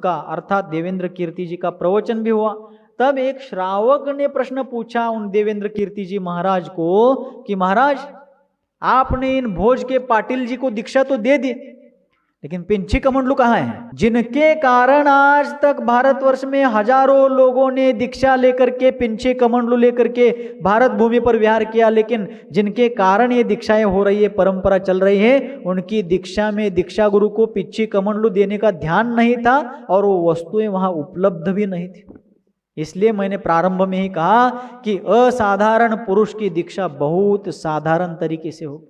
उनका अर्थात देवेंद्र कीर्ति जी का प्रवचन भी हुआ। तब एक श्रावक ने प्रश्न पूछा उन देवेंद्र कीर्ति जी महाराज को कि महाराज आपने इन भोज के पाटिल जी को दीक्षा तो दे दी, लेकिन पिंची कमंडलू कहाँ है, जिनके कारण आज तक भारतवर्ष में हजारों लोगों ने दीक्षा लेकर के पिंची कमंडलू लेकर के भारत भूमि पर विहार किया, लेकिन जिनके कारण ये दीक्षाएं हो रही है, परंपरा चल रही है, उनकी दीक्षा में दीक्षा गुरु को पिंची कमंडलू देने का ध्यान नहीं था और वो वस्तुएं वहां उपलब्ध भी नहीं थी। इसलिए मैंने प्रारंभ में ही कहा कि असाधारण पुरुष की दीक्षा बहुत साधारण तरीके से हो।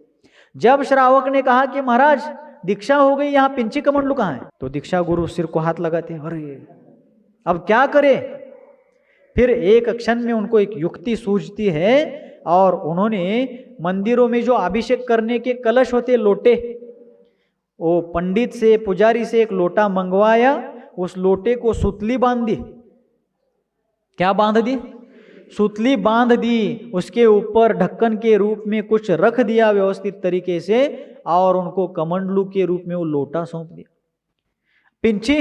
जब श्रावक ने कहा कि महाराज दीक्षा हो गई, यहाँ पिंची कमंडलू कहाँ है, तो दीक्षा गुरु सिर को हाथ लगाते, अरे अब क्या करे। फिर एक क्षण में उनको एक युक्ति सूझती है और उन्होंने मंदिरों में जो अभिषेक करने के कलश होते, लोटे, वो पंडित से पुजारी से एक लोटा मंगवाया, उस लोटे को सुतली बांध दी। क्या बांध दी? सुतली बांध दी। उसके ऊपर ढक्कन के रूप में कुछ रख दिया व्यवस्थित तरीके से और उनको कमंडलू के रूप में वो लोटा सौंप दिया। पिंची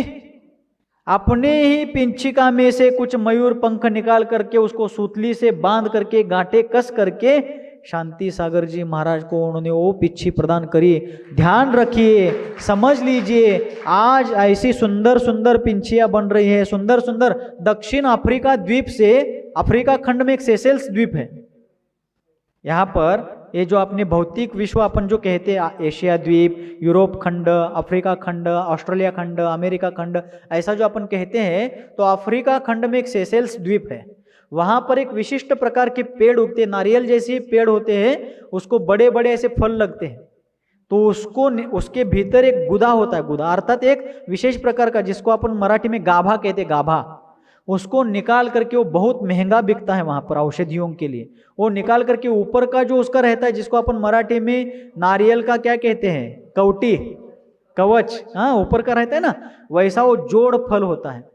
अपने ही पिंचिका में से कुछ मयूर पंख निकाल करके उसको सूतली से बांध करके गांठे कस करके शांति सागर जी महाराज को उन्होंने वो पिच्छी प्रदान करी। ध्यान रखिए, समझ लीजिए, आज ऐसी सुंदर सुंदर पिंचियां बन रही है, सुंदर सुंदर। दक्षिण अफ्रीका द्वीप से, अफ्रीका खंड में एक सेशेल्स द्वीप है, यहाँ पर ये जो अपने भौतिक विश्व अपन जो कहते हैं, एशिया द्वीप, यूरोप खंड, अफ्रीका खंड, ऑस्ट्रेलिया खंड, अमेरिका खंड, ऐसा जो अपन कहते हैं, तो अफ्रीका खंड में एक सेशेल्स द्वीप है। वहां पर एक विशिष्ट प्रकार के पेड़ उगते, नारियल जैसे पेड़ होते हैं, उसको बड़े बड़े ऐसे फल लगते हैं, तो उसको उसके भीतर एक गुदा होता है, गुदा अर्थात एक विशेष प्रकार का, जिसको अपन मराठी में गाभा कहते, गाभा, उसको निकाल करके वो बहुत महंगा बिकता है वहां पर औषधियों के लिए। वो निकाल करके ऊपर का जो उसका रहता है, जिसको अपन मराठी में नारियल का क्या कहते हैं, कवटी, कवच, हाँ ऊपर का रहता है ना, वैसा वो जोड़ फल होता है।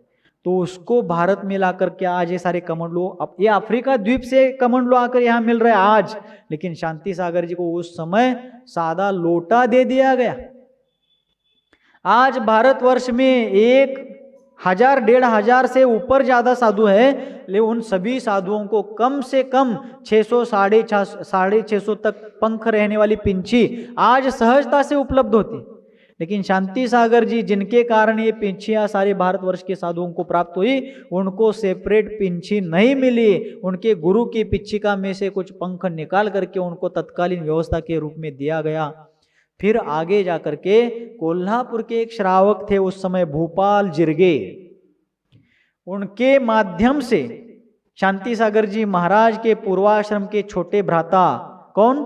तो उसको भारत में ला करके आज ये सारे कमंडलू, ये अफ्रीका द्वीप से कमंडलू आकर यहाँ मिल रहे हैं आज, लेकिन शांति सागर जी को उस समय सादा लोटा दे दिया गया। आज भारतवर्ष में 1000 1500 से ऊपर ज्यादा साधु है, लेकिन उन सभी साधुओं को कम से कम 600 650 तक पंख रहने वाली पिंची आज सहजता से उपलब्ध होती। लेकिन शांति सागर जी, जिनके कारण ये पिंचियां सारे भारतवर्ष के साधुओं को प्राप्त हुई, उनको सेपरेट पिंची नहीं मिली। उनके गुरु की पिंचिका में से कुछ पंख निकाल करके उनको तत्कालीन व्यवस्था के रूप में दिया गया। फिर आगे जाकर के कोल्हापुर के एक श्रावक थे उस समय, भूपाल जिरगे, उनके माध्यम से शांति सागर जी महाराज के पूर्वाश्रम के छोटे भ्राता, कौन,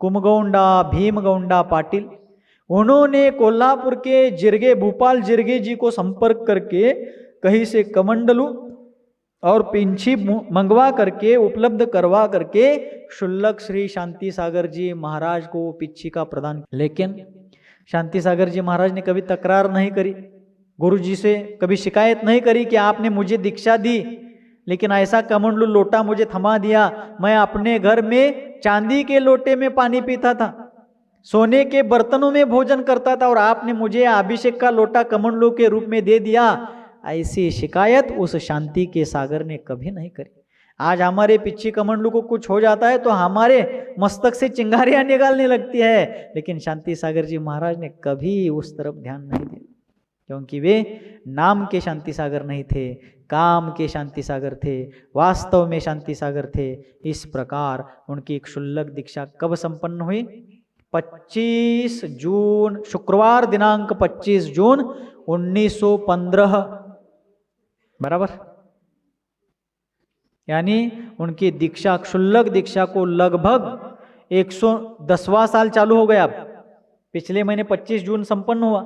कुमगौंडा भीमगौंडा पाटिल, उन्होंने कोल्हापुर के जिरगे, भूपाल जिरगे जी को संपर्क करके कहीं से कमंडलू और पिंची मंगवा करके, उपलब्ध करवा करके शुल्लक श्री शांति सागर जी महाराज को पिंची का प्रदान। लेकिन शांति सागर जी महाराज ने कभी तकरार नहीं करी, गुरु जी से कभी शिकायत नहीं करी कि आपने मुझे दीक्षा दी, लेकिन ऐसा कमंडलू लोटा मुझे थमा दिया, मैं अपने घर में चांदी के लोटे में पानी पीता था, सोने के बर्तनों में भोजन करता था, और आपने मुझे अभिषेक का लोटा कमंडलू के रूप में दे दिया। ऐसी शिकायत उस शांति के सागर ने कभी नहीं करी। आज हमारे पिच्ची कमंडलू को कुछ हो जाता है तो हमारे मस्तक से चिंगारियां निकालने लगती है, लेकिन शांति सागर जी महाराज ने कभी उस तरफ ध्यान नहीं दिया, क्योंकि वे नाम के शांति सागर नहीं थे, काम के शांति सागर थे, वास्तव में शांति सागर थे। इस प्रकार उनकी एक शुल्लक दीक्षा कब संपन्न हुई? 25 जून, शुक्रवार दिनांक 25 जून 1915, बराबर। यानी उनकी दीक्षा, शुल्लक दीक्षा को लगभग 110वां साल चालू हो गया। अब पिछले महीने 25 जून संपन्न हुआ,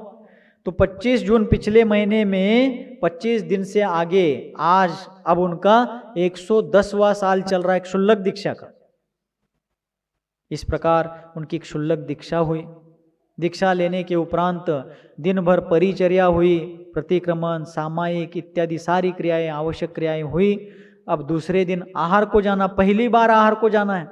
तो 25 जून पिछले महीने में 25 दिन से आगे आज अब उनका 110वां साल चल रहा है शुल्लक दीक्षा का। इस प्रकार उनकी एक शुल्लक दीक्षा हुई। दीक्षा लेने के उपरांत दिन भर परिचर्या हुई, प्रतिक्रमण, सामायिक इत्यादि सारी क्रियाएं, आवश्यक क्रियाएं हुई। अब दूसरे दिन आहार को जाना, पहली बार आहार को जाना है।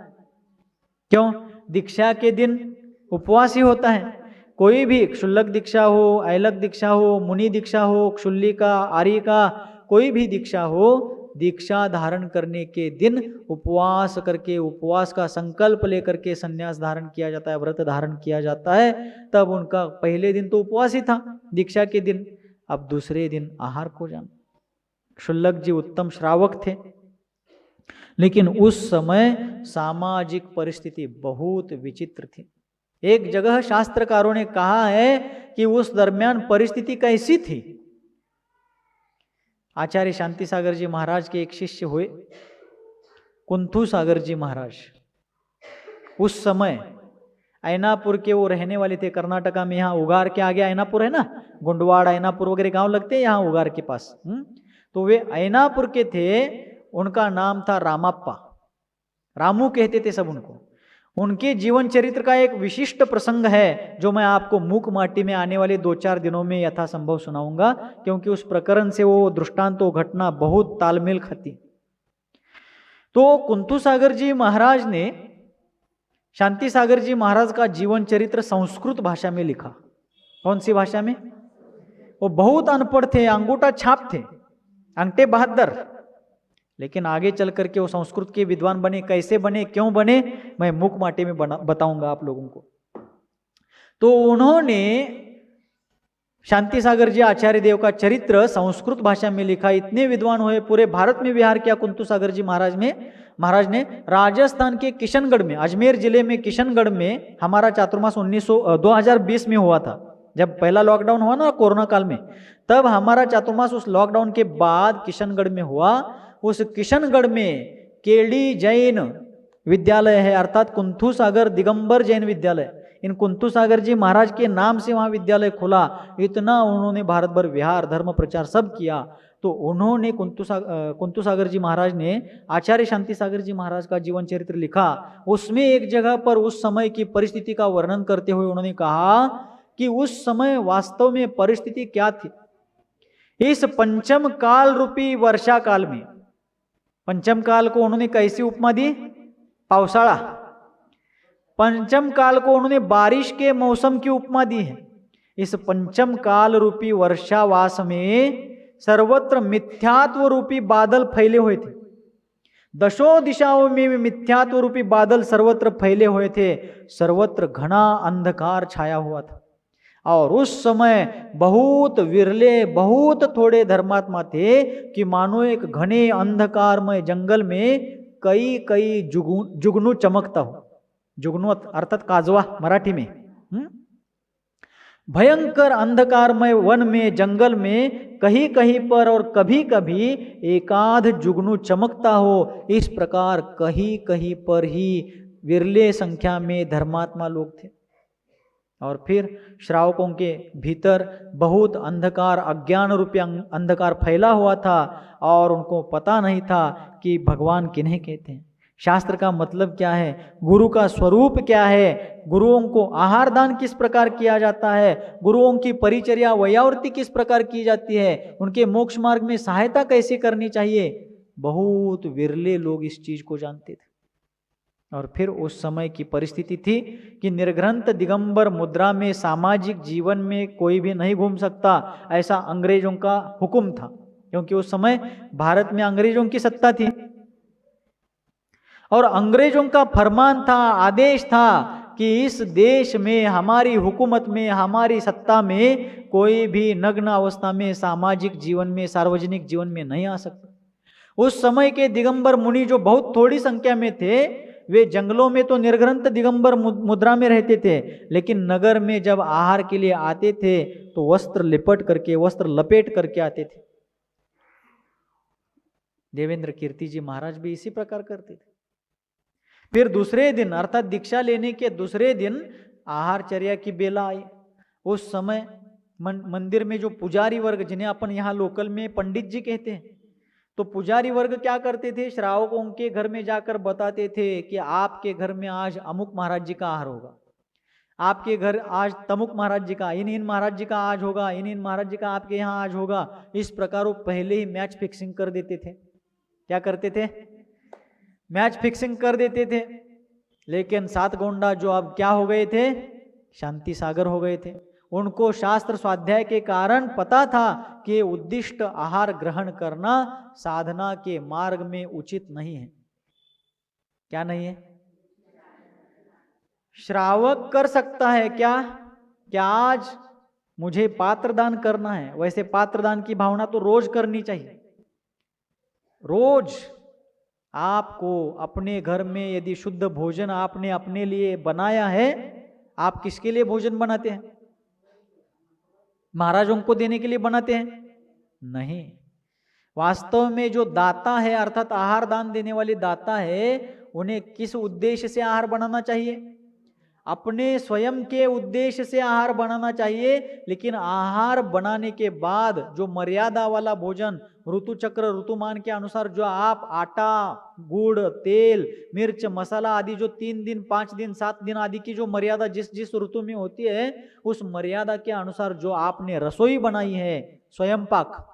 क्यों? दीक्षा के दिन उपवास ही होता है। कोई भी क्षुल्लक दीक्षा हो, ऐलक दीक्षा हो, मुनि दीक्षा हो, क्षुल्लिका, आर्यिका, कोई भी दीक्षा हो, दीक्षा धारण करने के दिन उपवास करके, उपवास का संकल्प लेकर के संन्यास धारण किया जाता है, व्रत धारण किया जाता है। तब उनका पहले दिन तो उपवास ही था दीक्षा के दिन, अब दूसरे दिन आहार को जाना। क्षुल्लक जी उत्तम श्रावक थे, लेकिन उस समय सामाजिक परिस्थिति बहुत विचित्र थी। एक जगह शास्त्रकारों ने कहा है कि उस दरमियान परिस्थिति कैसी थी। आचार्य शांति सागर जी महाराज के एक शिष्य हुए कुंथू सागर जी महाराज। उस समय ऐनापुर के वो रहने वाले थे, कर्नाटका में। यहाँ उगार के आगे ऐनापुर है ना, गुंडवाड़ ऐनापुर वगैरह गांव लगते हैं यहाँ उगार के पास। तो वे ऐनापुर के थे। उनका नाम था रामाप्पा, रामू कहते थे सब उनको। उनके जीवन चरित्र का एक विशिष्ट प्रसंग है जो मैं आपको मूक माटी में आने वाले 2-4 दिनों में यथासंभव सुनाऊंगा, क्योंकि उस प्रकरण से वो दृष्टांत, वो घटना बहुत तालमेल खाती। तो कुंथू सागर जी महाराज ने शांति सागर जी महाराज का जीवन चरित्र संस्कृत भाषा में लिखा। कौन सी भाषा में? वो बहुत अनपढ़ थे, अंगूठा छाप थे, अंगठे बहादुर, लेकिन आगे चल करके वो संस्कृत के विद्वान बने। कैसे बने, क्यों बने, मैं मुख माटे में बताऊंगा आप लोगों को। तो उन्होंने शांति सागर जी आचार्य देव का चरित्र संस्कृत भाषा में लिखा। इतने विद्वान हुए, पूरे भारत में विहार किया कुंथू सागर जी महाराज ने। राजस्थान के किशनगढ़ में, अजमेर जिले में किशनगढ़ में हमारा चातुर्मास 2020 में हुआ था। जब पहला लॉकडाउन हुआ ना कोरोना काल में, तब हमारा चातुर्मास उस लॉकडाउन के बाद किशनगढ़ में हुआ। उस किशनगढ़ में केडी जैन विद्यालय है, अर्थात कुंथू सागर दिगंबर जैन विद्यालय। इन कुंथू सागर जी महाराज के नाम से वहां विद्यालय खुला। इतना उन्होंने भारत भर विहार, धर्म प्रचार सब किया। तो उन्होंने कुंथू सागर जी महाराज ने आचार्य शांति सागर जी महाराज का जीवन चरित्र लिखा। उसमें एक जगह पर उस समय की परिस्थिति का वर्णन करते हुए उन्होंने कहा कि उस समय वास्तव में परिस्थिति क्या थी। इस पंचम काल रूपी वर्षा काल में, पंचम काल को उन्होंने कैसी उपमा दी? पावसाड़ा। पंचम काल को उन्होंने बारिश के मौसम की उपमा दी है। इस पंचम काल रूपी वर्षावास में सर्वत्र मिथ्यात्व रूपी बादल फैले हुए थे। दशों दिशाओं में मिथ्यात्व रूपी बादल सर्वत्र फैले हुए थे। सर्वत्र घना अंधकार छाया हुआ था। और उस समय बहुत विरले, बहुत थोड़े धर्मात्मा थे कि मानो एक घने अंधकारमय जंगल में कई जुगनू चमकता हो। जुगनू अर्थात काजवा मराठी में। भयंकर अंधकारमय वन में, जंगल में कहीं कहीं पर और कभी कभी एकाध जुगनू चमकता हो। इस प्रकार कहीं कहीं पर ही विरले संख्या में धर्मात्मा लोग थे। और फिर श्रावकों के भीतर बहुत अंधकार, अज्ञान रूपी अंधकार फैला हुआ था और उनको पता नहीं था कि भगवान किन्हें कहते हैं, शास्त्र का मतलब क्या है, गुरु का स्वरूप क्या है, गुरुओं को आहार दान किस प्रकार किया जाता है, गुरुओं की परिचर्या वयावृत्ति किस प्रकार की जाती है, उनके मोक्ष मार्ग में सहायता कैसे करनी चाहिए। बहुत विरले लोग इस चीज को जानते थे। और फिर उस समय की परिस्थिति थी कि निर्ग्रंथ दिगंबर मुद्रा में सामाजिक जीवन में कोई भी नहीं घूम सकता, ऐसा अंग्रेजों का हुक्म था। क्योंकि उस समय भारत में अंग्रेजों की सत्ता थी और अंग्रेजों का फरमान था, आदेश था कि इस देश में, हमारी हुकूमत में, हमारी सत्ता में कोई भी नग्न अवस्था में सामाजिक जीवन में, सार्वजनिक जीवन में नहीं आ सकता। उस समय के दिगंबर मुनि जो बहुत थोड़ी संख्या में थे, वे जंगलों में तो निर्ग्रंथ दिगंबर मुद्रा में रहते थे, लेकिन नगर में जब आहार के लिए आते थे तो वस्त्र लपेट करके आते थे। देवेंद्र कीर्ति जी महाराज भी इसी प्रकार करते थे। फिर दूसरे दिन अर्थात दीक्षा लेने के दूसरे दिन आहारचर्या की बेला आई। उस समय मंदिर में जो पुजारी वर्ग, जिन्हें अपन यहाँ लोकल में पंडित जी कहते हैं, तो पुजारी वर्ग क्या करते थे, श्रावकों के घर में जाकर बताते थे कि आपके घर में आज अमुक महाराज जी का आहार होगा, आपके घर आज तमुक महाराज जी का, इन महाराज जी का आज होगा, इन महाराज जी का आपके यहाँ आज होगा। इस प्रकार वो पहले ही मैच फिक्सिंग कर देते थे। क्या करते थे? मैच फिक्सिंग कर देते थे। लेकिन 7 गोंडा जो अब क्या हो गए थे, शांति सागर हो गए थे। उनको शास्त्र स्वाध्याय के कारण पता था कि उद्दिष्ट आहार ग्रहण करना साधना के मार्ग में उचित नहीं है। क्या नहीं है? श्रावक कर सकता है क्या? क्या आज मुझे पात्रदान करना है, वैसे पात्रदान की भावना तो रोज करनी चाहिए। रोज आपको अपने घर में यदि शुद्ध भोजन आपने अपने लिए बनाया है, आप किसके लिए भोजन बनाते हैं? महाराजों को देने के लिए बनाते हैं? नहीं। वास्तव में जो दाता है अर्थात आहार दान देने वाले दाता है, उन्हें किस उद्देश्य से आहार बनाना चाहिए? अपने स्वयं के उद्देश्य से आहार बनाना चाहिए। लेकिन आहार बनाने के बाद जो मर्यादा वाला भोजन ऋतु चक्र ऋतुमान के अनुसार जो आप आटा, गुड़, तेल, मिर्च, मसाला आदि जो 3 दिन 5 दिन 7 दिन आदि की जो मर्यादा जिस जिस ऋतु में होती है, उस मर्यादा के अनुसार जो आपने रसोई बनाई है, स्वयं पाक,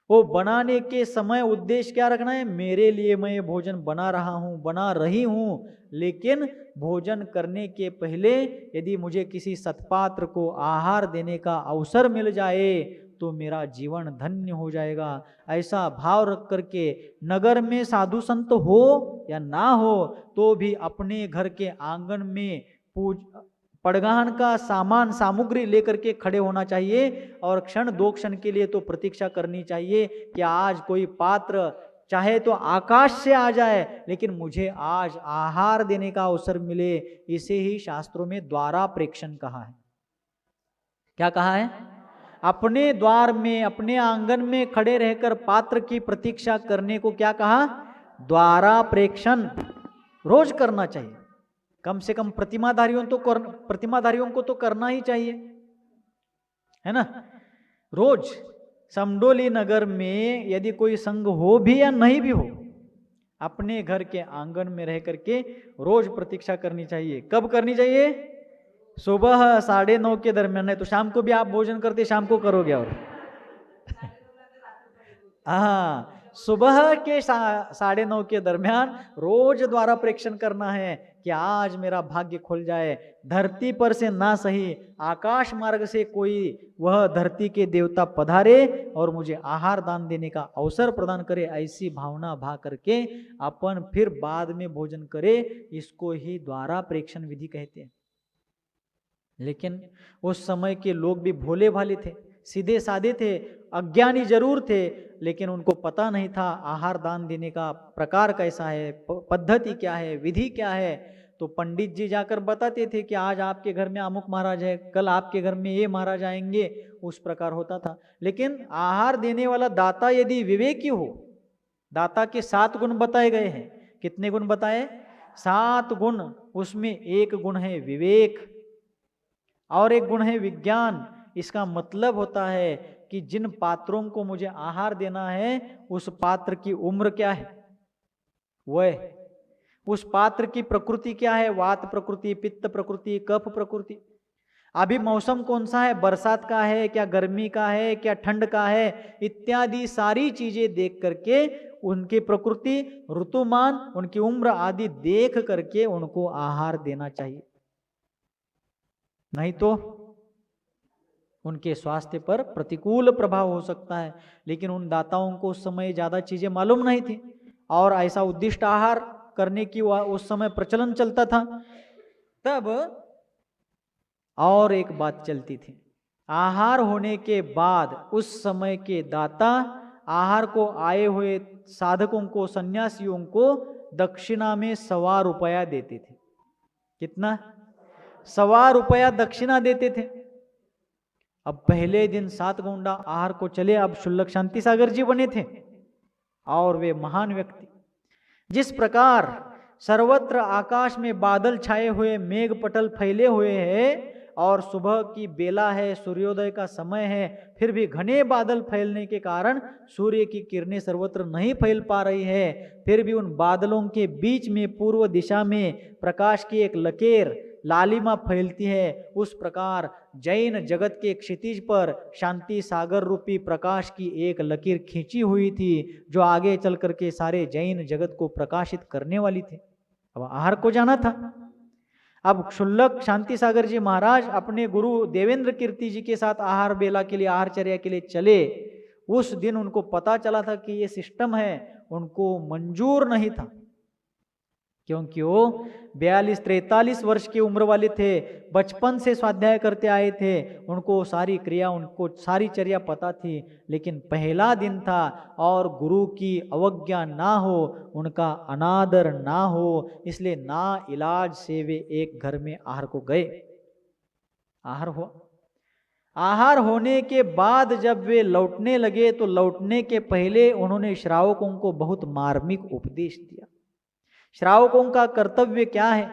वो बनाने के समय उद्देश्य क्या रखना है? मेरे लिए मैं भोजन बना रहा हूं, बना रही हूं। लेकिन भोजन करने के पहले यदि मुझे किसी सत्पात्र को आहार देने का अवसर मिल जाए तो मेरा जीवन धन्य हो जाएगा। ऐसा भाव रख करके नगर में साधु संत हो या ना हो तो भी अपने घर के आंगन में पड़गाहन का सामान सामग्री लेकर के खड़े होना चाहिए और क्षण 2 क्षण के लिए तो प्रतीक्षा करनी चाहिए कि आज कोई पात्र चाहे तो आकाश से आ जाए, लेकिन मुझे आज आहार देने का अवसर मिले। इसे ही शास्त्रों में द्वारा प्रेक्षण कहा है। क्या कहा है? अपने द्वार में, अपने आंगन में खड़े रहकर पात्र की प्रतीक्षा करने को क्या कहा? द्वारा प्रेक्षण रोज करना चाहिए। कम से कम प्रतिमाधारियों को तो करना ही चाहिए, है ना? रोज समडोली नगर में यदि कोई संघ हो भी या नहीं भी हो, अपने घर के आंगन में रह करके रोज प्रतीक्षा करनी चाहिए। कब करनी चाहिए? सुबह 9:30 के दरमियान। है तो शाम को भी आप भोजन करते, शाम को करोगे। और हाँ, सुबह के 9:30 के दरमियान रोज द्वारा प्रेक्षण करना है कि आज मेरा भाग्य खुल जाए। धरती पर से ना सही, आकाश मार्ग से कोई वह धरती के देवता पधारे और मुझे आहार दान देने का अवसर प्रदान करे। ऐसी भावना भा करके अपन फिर बाद में भोजन करे। इसको ही द्वारा प्रेक्षण विधि कहते हैं। लेकिन उस समय के लोग भी भोले भाले थे, सीधे साधे थे, अज्ञानी जरूर थे, लेकिन उनको पता नहीं था आहार दान देने का प्रकार कैसा है, पद्धति क्या है, विधि क्या है। तो पंडित जी जाकर बताते थे कि आज आपके घर में अमुक महाराज है, कल आपके घर में ये महाराज आएंगे। उस प्रकार होता था। लेकिन आहार देने वाला दाता यदि विवेकी हो, दाता के 7 गुण बताए गए हैं। कितने गुण बताए? 7 गुण। उसमें एक गुण है विवेक और एक गुण है विज्ञान। इसका मतलब होता है कि जिन पात्रों को मुझे आहार देना है उस पात्र की उम्र क्या है, वह उस पात्र की प्रकृति क्या है, वात प्रकृति, पित्त प्रकृति, कफ प्रकृति। अभी मौसम कौन सा है, बरसात का है क्या, गर्मी का है क्या, ठंड का है, इत्यादि सारी चीजें देख करके उनकी प्रकृति, ऋतुमान, उनकी उम्र आदि देख करके उनको आहार देना चाहिए। नहीं तो उनके स्वास्थ्य पर प्रतिकूल प्रभाव हो सकता है। लेकिन उन दाताओं को उस समय ज्यादा चीजें मालूम नहीं थी और ऐसा उद्दिष्ट आहार करने की उस समय प्रचलन चलता था। तब और एक बात चलती थी, आहार होने के बाद उस समय के दाता आहार को आए हुए साधकों को, सन्यासियों को दक्षिणा में 1.25 रुपया देते थे। कितना? 1.25 रुपया दक्षिणा देते थे। अब पहले दिन 7 गुंडा आहार को चले। अब शुल्लक शांति सागर जी बने थे और वे महान व्यक्ति। जिस प्रकार सर्वत्र आकाश में बादल छाए हुए, मेघ पटल फैले हुए हैं और सुबह की बेला है, सूर्योदय का समय है, फिर भी घने बादल फैलने के कारण सूर्य की किरणें सर्वत्र नहीं फैल पा रही है, फिर भी उन बादलों के बीच में पूर्व दिशा में प्रकाश की एक लकीर, लालिमा फैलती है। उस प्रकार जैन जगत के क्षितिज पर शांति सागर रूपी प्रकाश की एक लकीर खींची हुई थी जो आगे चल करके सारे जैन जगत को प्रकाशित करने वाली थी। अब आहार को जाना था। अब क्षुल्लक शांति सागर जी महाराज अपने गुरु देवेंद्र कीर्ति जी के साथ आहार बेला के लिए, आहारचर्या के लिए चले। उस दिन उनको पता चला था कि ये सिस्टम है, उनको मंजूर नहीं था, क्योंकि वो 42-43 वर्ष की उम्र वाले थे, बचपन से स्वाध्याय करते आए थे, उनको सारी क्रिया, उनको सारी चर्या पता थी। लेकिन पहला दिन था और गुरु की अवज्ञा ना हो, उनका अनादर ना हो, इसलिए ना इलाज से वे एक घर में आहार को गए। आहार हुआ। आहार होने के बाद जब वे लौटने लगे तो लौटने के पहले उन्होंने श्रावकों को बहुत मार्मिक उपदेश दिया। श्रावकों का कर्तव्य क्या है,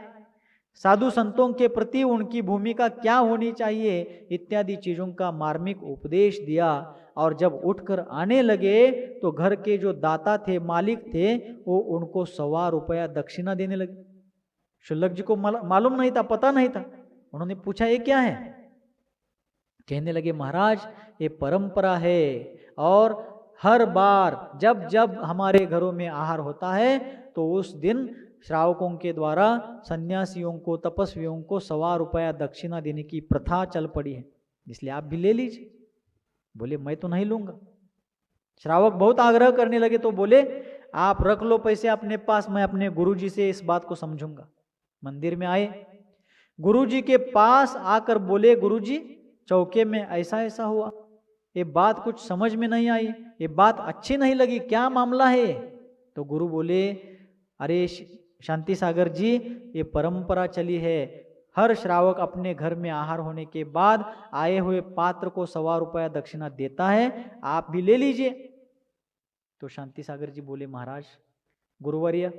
साधु संतों के प्रति उनकी भूमिका क्या होनी चाहिए, इत्यादि चीजों का मार्मिक उपदेश दिया। और जब उठकर आने लगे तो घर के जो दाता थे, मालिक थे, वो उनको 125 रुपया दक्षिणा देने लगे। शुल्लक जी को मालूम नहीं था, पता नहीं था। उन्होंने पूछा ये क्या है? कहने लगे महाराज ये परंपरा है, और हर बार जब जब हमारे घरों में आहार होता है तो उस दिन श्रावकों के द्वारा सन्यासियों को, तपस्वियों को 125 रुपया दक्षिणा देने की प्रथा चल पड़ी है, इसलिए आप भी ले लीजिए। बोले मैं तो नहीं लूंगा। श्रावक बहुत आग्रह करने लगे तो बोले आप रख लो पैसे अपने पास, मैं अपने गुरुजी से इस बात को समझूंगा। मंदिर में आए, गुरुजी के पास आकर बोले गुरुजी चौके में ऐसा ऐसा हुआ, ये बात कुछ समझ में नहीं आई, ये बात अच्छी नहीं लगी, क्या मामला है? तो गुरु बोले अरे शांति सागर जी, ये परंपरा चली है, हर श्रावक अपने घर में आहार होने के बाद आए हुए पात्र को 125 रुपया दक्षिणा देता है, आप भी ले लीजिए। तो शांति सागर जी बोले महाराज गुरुवर्य,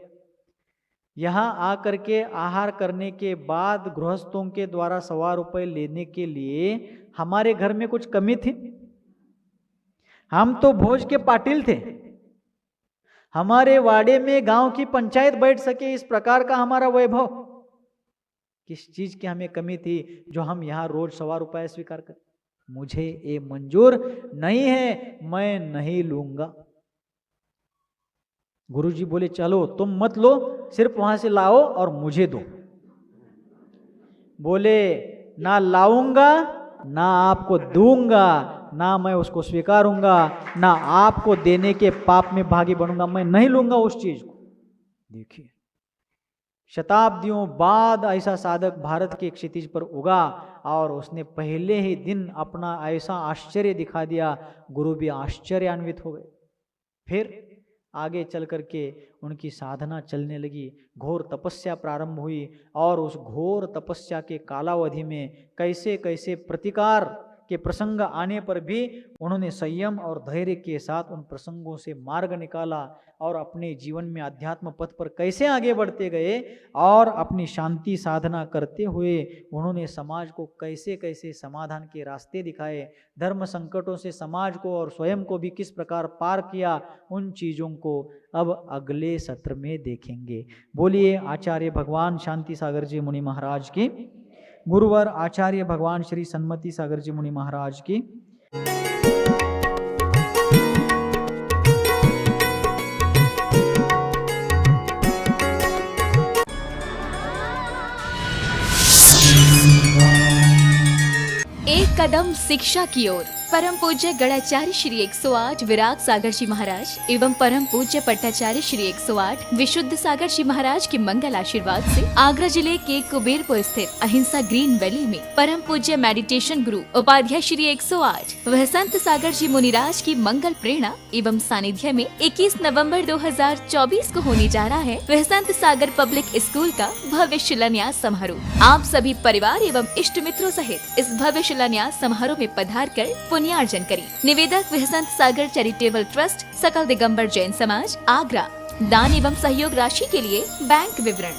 यहाँ आकर के आहार करने के बाद गृहस्थों के द्वारा 125 रुपये लेने के लिए हमारे घर में कुछ कमी थी? हम तो भोज के पाटिल थे, हमारे वाड़े में गांव की पंचायत बैठ सके इस प्रकार का हमारा वैभव, किस चीज की हमें कमी थी जो हम यहाँ रोज 125 रुपये स्वीकार करें? मुझे ये मंजूर नहीं है, मैं नहीं लूंगा। गुरुजी बोले चलो तुम मत लो, सिर्फ वहां से लाओ और मुझे दो। बोले ना लाऊंगा, ना आपको दूंगा, ना मैं उसको स्वीकारूंगा, ना आपको देने के पाप में भागी बनूंगा, मैं नहीं लूंगा उस चीज को। देखिए शताब्दियों बाद ऐसा साधक भारत के क्षितिज पर उगा और उसने पहले ही दिन अपना ऐसा आश्चर्य दिखा दिया, गुरु भी आश्चर्यान्वित हो गए। फिर आगे चल करके उनकी साधना चलने लगी, घोर तपस्या प्रारंभ हुई, और उस घोर तपस्या के कालावधि में कैसे कैसे प्रतिकार के प्रसंग आने पर भी उन्होंने संयम और धैर्य के साथ उन प्रसंगों से मार्ग निकाला और अपने जीवन में अध्यात्म पथ पर कैसे आगे बढ़ते गए और अपनी शांति साधना करते हुए उन्होंने समाज को कैसे कैसे समाधान के रास्ते दिखाए, धर्म संकटों से समाज को और स्वयं को भी किस प्रकार पार किया, उन चीज़ों को अब अगले सत्र में देखेंगे। बोलिए आचार्य भगवान शांति सागर जी मुनि महाराज की, गुरुवर आचार्य भगवान श्री सन्मति सागर जी मुनि महाराज की। एक कदम शिक्षा की ओर परम पूज्य गणाचार्य श्री 108 विराग सागर जी महाराज एवं परम पूज्य पट्टाचार्य श्री 108 विशुद्ध सागर जी महाराज के मंगल आशीर्वाद से आगरा जिले के कुबेरपुर स्थित अहिंसा ग्रीन वैली में परम पूज्य मेडिटेशन गुरु उपाध्याय श्री 108 वह संत सागर जी मुनिराज की मंगल प्रेरणा एवं सानिध्य में 21 नवंबर 2024 को होने जा रहा है वह संत सागर पब्लिक स्कूल का भव्य शिलान्यास समारोह। आप सभी परिवार एवं इष्ट मित्रों सहित इस भव्य शिलान्यास समारोह में पधार कर पुण्यार्जन करें। निवेदक वह संत सागर चैरिटेबल ट्रस्ट, सकल दिगंबर जैन समाज, आगरा। दान एवं सहयोग राशि के लिए बैंक विवरण